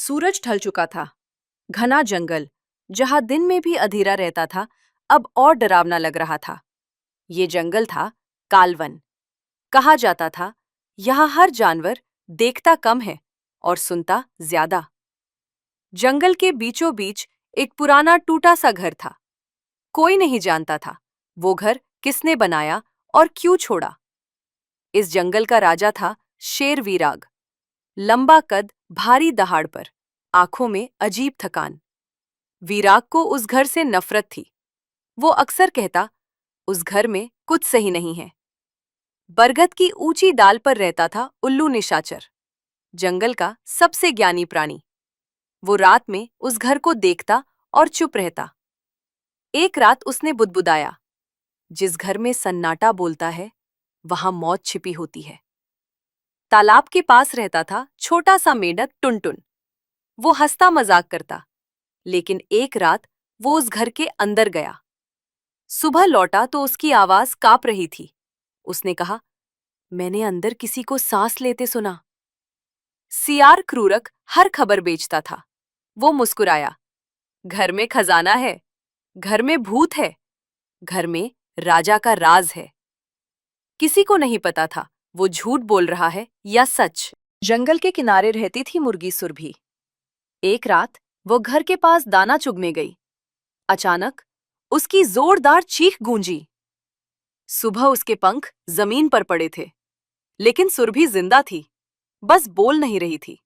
सूरज ढल चुका था। घना जंगल, जहां दिन में भी अंधेरा रहता था, अब और डरावना लग रहा था। ये जंगल था कालवन। कहा जाता था, यहाँ हर जानवर देखता कम है और सुनता ज्यादा। जंगल के बीचों बीच एक पुराना टूटा सा घर था। कोई नहीं जानता था वो घर किसने बनाया और क्यों छोड़ा। इस जंगल का राजा था शेर वीराग। लंबा कद, भारी दहाड़ पर, आंखों में अजीब थकान। वीराग को उस घर से नफरत थी। वो अक्सर कहता, उस घर में कुछ सही नहीं है। बरगद की ऊंची डाल पर रहता था उल्लू निशाचर, जंगल का सबसे ज्ञानी प्राणी। वो रात में उस घर को देखता और चुप रहता। एक रात उसने बुदबुदाया, जिस घर में सन्नाटा बोलता है, वहां मौत छिपी होती है। तालाब के पास रहता था छोटा सा मेंढक टुनटुन। वो हंसता मजाक करता, लेकिन एक रात वो उस घर के अंदर गया। सुबह लौटा तो उसकी आवाज कांप रही थी। उसने कहा, मैंने अंदर किसी को सांस लेते सुना। सियार क्रूरक हर खबर बेचता था। वो मुस्कुराया, घर में खजाना है, घर में भूत है, घर में राजा का राज है। किसी को नहीं पता था वो झूठ बोल रहा है या सच। जंगल के किनारे रहती थी मुर्गी सुरभि। एक रात वो घर के पास दाना चुगने गई। अचानक उसकी जोरदार चीख गूंजी। सुबह उसके पंख जमीन पर पड़े थे, लेकिन सुरभि जिंदा थी, बस बोल नहीं रही थी।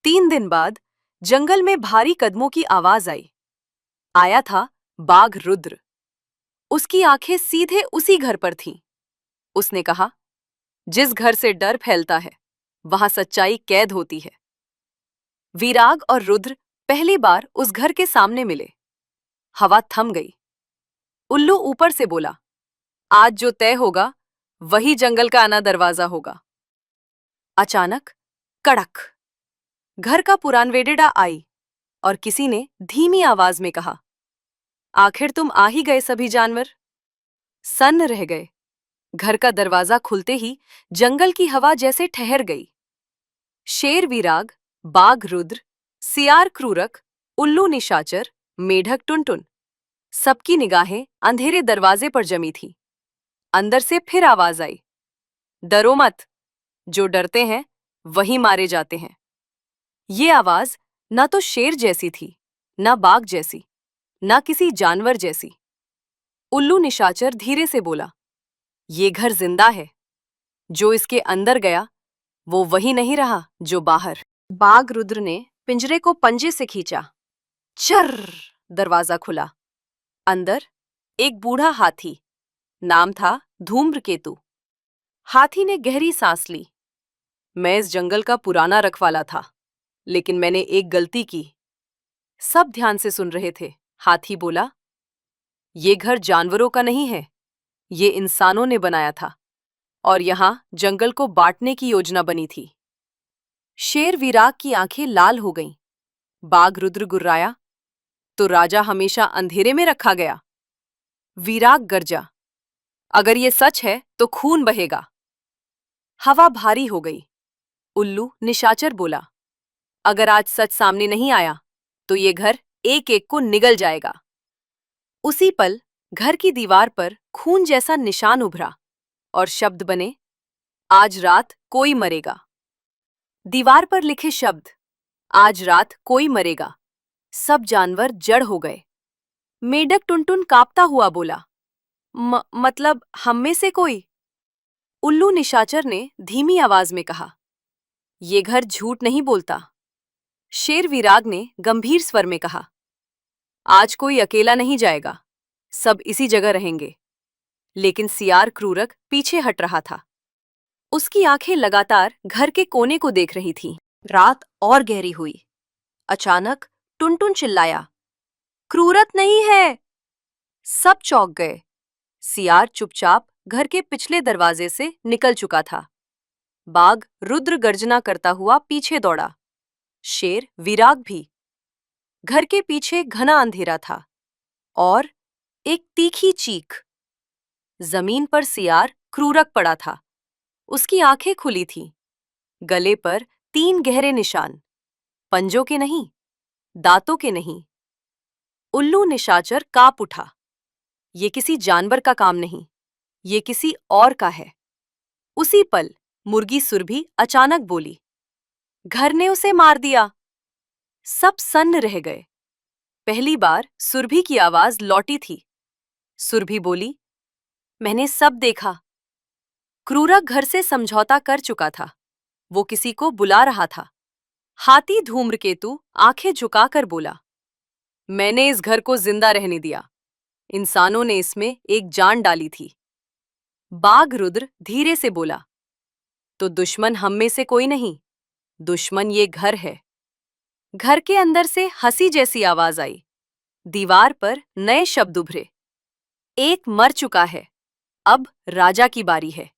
3 दिन बाद जंगल में भारी कदमों की आवाज आई। आया था बाघ रुद्र। उसकी आंखें सीधे उसी घर पर थीं। उसने कहा, जिस घर से डर फैलता है, वहां सच्चाई कैद होती है। वीराग और रुद्र पहली बार उस घर के सामने मिले। हवा थम गई। उल्लू ऊपर से बोला, आज जो तय होगा वही जंगल का आना दरवाजा होगा। अचानक कड़क, घर का पुरानवेडेड़ा आई और किसी ने धीमी आवाज में कहा, आखिर तुम आ ही गए सभी जानवर। सन्न रह गए। घर का दरवाजा खुलते ही जंगल की हवा जैसे ठहर गई। शेर वीराग, बाघ रुद्र, सियार क्रूरक, उल्लू निशाचर, मेढक टुनटुन, सबकी निगाहें अंधेरे दरवाजे पर जमी थी। अंदर से फिर आवाज आई, डरो मत, जो डरते हैं वही मारे जाते हैं। ये आवाज ना तो शेर जैसी थी, ना बाघ जैसी, ना किसी जानवर जैसी। उल्लू निशाचर धीरे से बोला, ये घर जिंदा है। जो इसके अंदर गया वो वही नहीं रहा जो बाहर। बाघ रुद्र ने पिंजरे को पंजे से खींचा। चर्र, दरवाजा खुला। अंदर एक बूढ़ा हाथी। नाम था धूम्रकेतु। हाथी ने गहरी सांस ली। मैं इस जंगल का पुराना रखवाला था, लेकिन मैंने एक गलती की। सब ध्यान से सुन रहे थे। हाथी बोला, ये घर जानवरों का नहीं है, ये इंसानों ने बनाया था, और यहां जंगल को बांटने की योजना बनी थी। शेर वीराग की आंखें लाल हो गईं। बाघ रुद्र गुर्राया, तो राजा हमेशा अंधेरे में रखा गया। वीराग गरजा, अगर ये सच है तो खून बहेगा। हवा भारी हो गई। उल्लू निशाचर बोला, अगर आज सच सामने नहीं आया तो ये घर एक एक को निगल जाएगा। उसी पल घर की दीवार पर खून जैसा निशान उभरा और शब्द बने, आज रात कोई मरेगा। दीवार पर लिखे शब्द, आज रात कोई मरेगा। सब जानवर जड़ हो गए। मेढक टुनटुन कांपता हुआ बोला, मतलब हम में से कोई? उल्लू निशाचर ने धीमी आवाज में कहा, ये घर झूठ नहीं बोलता। शेर वीराग ने गंभीर स्वर में कहा, आज कोई अकेला नहीं जाएगा, सब इसी जगह रहेंगे। लेकिन सियार क्रूरक पीछे हट रहा था। उसकी आंखें लगातार घर के कोने को देख रही थीं। रात और गहरी हुई। अचानक टुनटुन चिल्लाया, क्रूरक नहीं है। सब चौंक गए। सियार चुपचाप घर के पिछले दरवाजे से निकल चुका था। बाघ रुद्र गर्जना करता हुआ पीछे दौड़ा। शेर वीराग भी। घर के पीछे घना अंधेरा था और एक तीखी चीख। जमीन पर सियार क्रूरक पड़ा था। उसकी आंखें खुली थीं। गले पर 3 गहरे निशान। पंजों के नहीं, दांतों के नहीं। उल्लू निशाचर कांप उठा। ये किसी जानवर का काम नहीं, ये किसी और का है। उसी पल मुर्गी सुरभि अचानक बोली, घर ने उसे मार दिया। सब सन्न रह गए। पहली बार सुरभि की आवाज लौटी थी। सुरभि बोली, मैंने सब देखा। क्रूरक घर से समझौता कर चुका था। वो किसी को बुला रहा था। हाथी धूम्रकेतु आंखें झुकाकर बोला, मैंने इस घर को जिंदा रहने दिया। इंसानों ने इसमें एक जान डाली थी। बाघ रुद्र धीरे से बोला, तो दुश्मन हम में से कोई नहीं, दुश्मन ये घर है। घर के अंदर से हंसी जैसी आवाज आई। दीवार पर नए शब्द उभरे। एक मर चुका है, अब राजा की बारी है।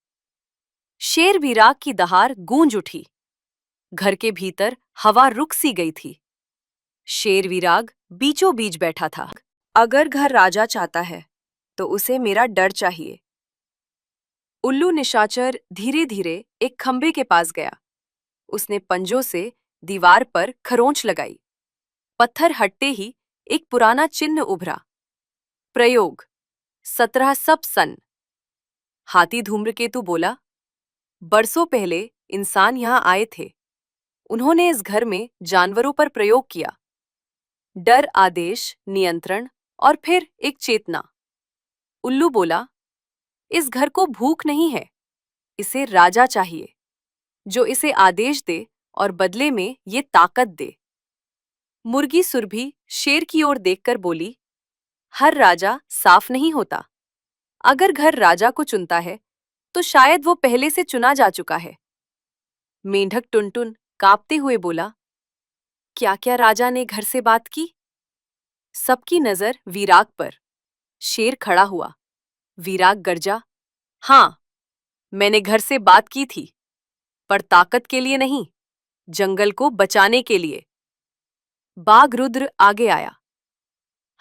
शेर विराग की दहाड़ गूंज उठी। घर के भीतर हवा रुक सी गई थी। शेर विराग बीचों बीच बैठा था। अगर घर राजा चाहता है तो उसे मेरा डर चाहिए। उल्लू निशाचर धीरे धीरे एक खंबे के पास गया। उसने पंजों से दीवार पर खरोंच लगाई। पत्थर हटते ही एक पुराना चिन्ह उभरा। प्रयोग 17 सब सन। हाथी धूम्रकेतु बोला, बरसों पहले इंसान यहां आए थे। उन्होंने इस घर में जानवरों पर प्रयोग किया। डर, आदेश, नियंत्रण और फिर एक चेतना। उल्लू बोला, इस घर को भूख नहीं है, इसे राजा चाहिए, जो इसे आदेश दे और बदले में ये ताकत दे। मुर्गी सुरभि शेर की ओर देखकर बोली, हर राजा साफ नहीं होता। अगर घर राजा को चुनता है तो शायद वो पहले से चुना जा चुका है। मेंढक टुनटुन कांपते हुए बोला, क्या क्या राजा ने घर से बात की? सबकी नजर विराग पर। शेर खड़ा हुआ। विराग गर्जा, हाँ, मैंने घर से बात की थी, पर ताकत के लिए नहीं, जंगल को बचाने के लिए। बाघ रुद्र आगे आया।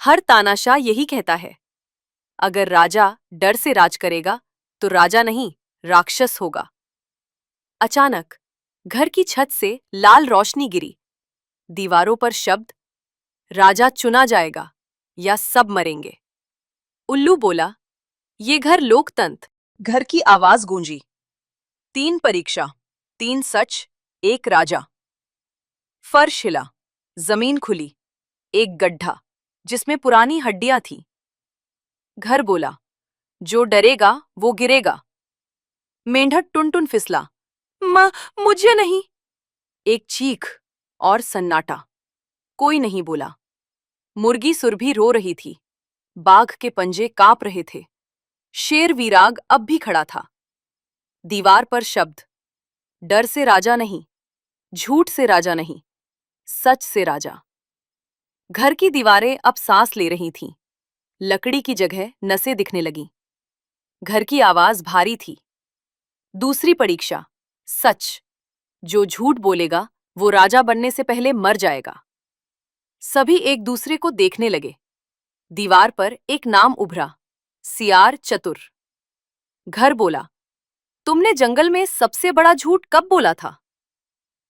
हर तानाशाह यही कहता है, अगर राजा डर से राज करेगा तो राजा नहीं, राक्षस होगा। अचानक घर की छत से लाल रोशनी गिरी। दीवारों पर शब्द, राजा चुना जाएगा या सब मरेंगे। उल्लू बोला, ये घर लोकतंत्र। घर की आवाज गूंजी। 3 परीक्षा, 3 सच, 1 राजा। फर्श हिला, जमीन खुली, एक गड्ढा जिसमें पुरानी हड्डियां थी। घर बोला, जो डरेगा वो गिरेगा। मेंढक टुनटुन फिसला, मां, मुझे नहीं। एक चीख और सन्नाटा। कोई नहीं बोला। मुर्गी सुरभि रो रही थी। बाघ के पंजे कांप रहे थे। शेर विराग अब भी खड़ा था। दीवार पर शब्द, डर से राजा नहीं, झूठ से राजा नहीं, सच से राजा। घर की दीवारें अब सांस ले रही थीं। लकड़ी की जगह नसें दिखने लगीं। घर की आवाज भारी थी। दूसरी परीक्षा, सच। जो झूठ बोलेगा वो राजा बनने से पहले मर जाएगा। सभी एक दूसरे को देखने लगे। दीवार पर एक नाम उभरा, सियार चतुर। घर बोला, तुमने जंगल में सबसे बड़ा झूठ कब बोला था?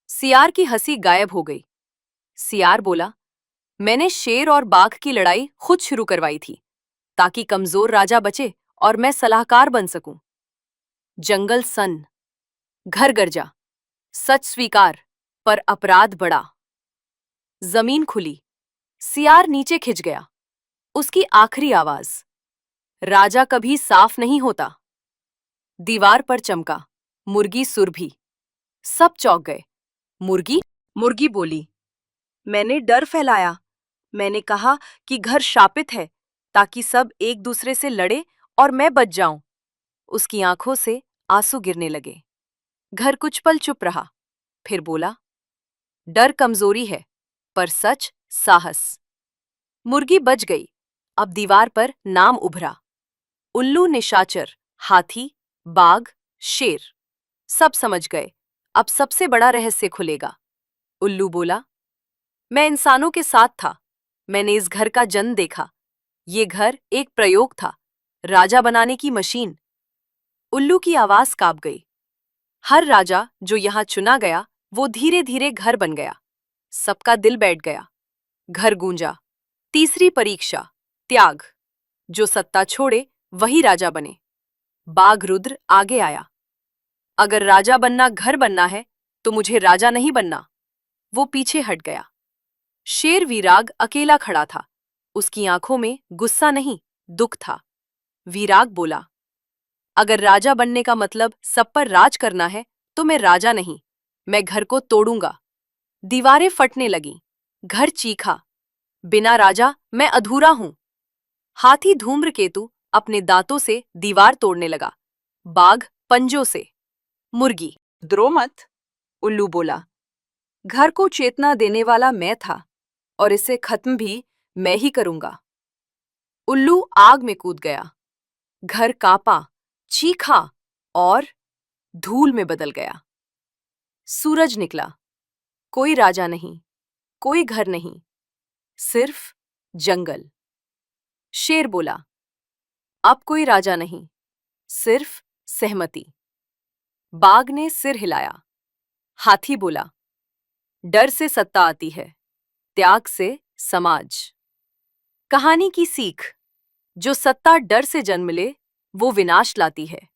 सियार की हंसी गायब हो गई। सियार बोला, मैंने शेर और बाघ की लड़ाई खुद शुरू करवाई थी, ताकि कमजोर राजा बचे और मैं सलाहकार बन सकूं। जंगल सन्न। घर गरजा, सच स्वीकार, पर अपराध बढ़ा। जमीन खुली। सियार नीचे खिंच गया। उसकी आखिरी आवाज, राजा कभी साफ नहीं होता। दीवार पर चमका, मुर्गी सुरभि। सब चौंक गए। मुर्गी? मुर्गी बोली, मैंने डर फैलाया। मैंने कहा कि घर शापित है, ताकि सब एक दूसरे से लड़े और मैं बच जाऊं। उसकी आंखों से आंसू गिरने लगे। घर कुछ पल चुप रहा, फिर बोला, डर कमजोरी है, पर सच साहस। मुर्गी बच गई। अब दीवार पर नाम उभरा, उल्लू निशाचर, हाथी, बाघ, शेर। सब समझ गए, अब सबसे बड़ा रहस्य खुलेगा। उल्लू बोला, मैं इंसानों के साथ था। मैंने इस घर का जन्म देखा। ये घर एक प्रयोग था, राजा बनाने की मशीन। उल्लू की आवाज कांप गई। हर राजा जो यहां चुना गया वो धीरे धीरे घर बन गया। सबका दिल बैठ गया। घर गूंजा। तीसरी परीक्षा, त्याग। जो सत्ता छोड़े वही राजा बने। बाघ रुद्र आगे आया। अगर राजा बनना घर बनना है तो मुझे राजा नहीं बनना। वो पीछे हट गया। शेर वीराग अकेला खड़ा था। उसकी आंखों में गुस्सा नहीं, दुख था। वीराग बोला, अगर राजा बनने का मतलब सब पर राज करना है तो मैं राजा नहीं, मैं घर को तोड़ूंगा। दीवारें फटने लगीं। घर चीखा, बिना राजा मैं अधूरा हूं। हाथी धूम्रकेतु अपने दांतों से दीवार तोड़ने लगा। बाघ पंजों से। मुर्गी, द्रो मत, उल्लू बोला। घर को चेतना देने वाला मैं था और इसे खत्म भी मैं ही करूंगा। उल्लू आग में कूद गया। घर कांपा, चीखा और धूल में बदल गया। सूरज निकला। कोई राजा नहीं, कोई घर नहीं, सिर्फ जंगल। शेर बोला, अब कोई राजा नहीं, सिर्फ सहमति। बाघ ने सिर हिलाया। हाथी बोला, डर से सत्ता आती है, त्याग से समाज। कहानी की सीख, जो सत्ता डर से जन्म ले वो विनाश लाती है।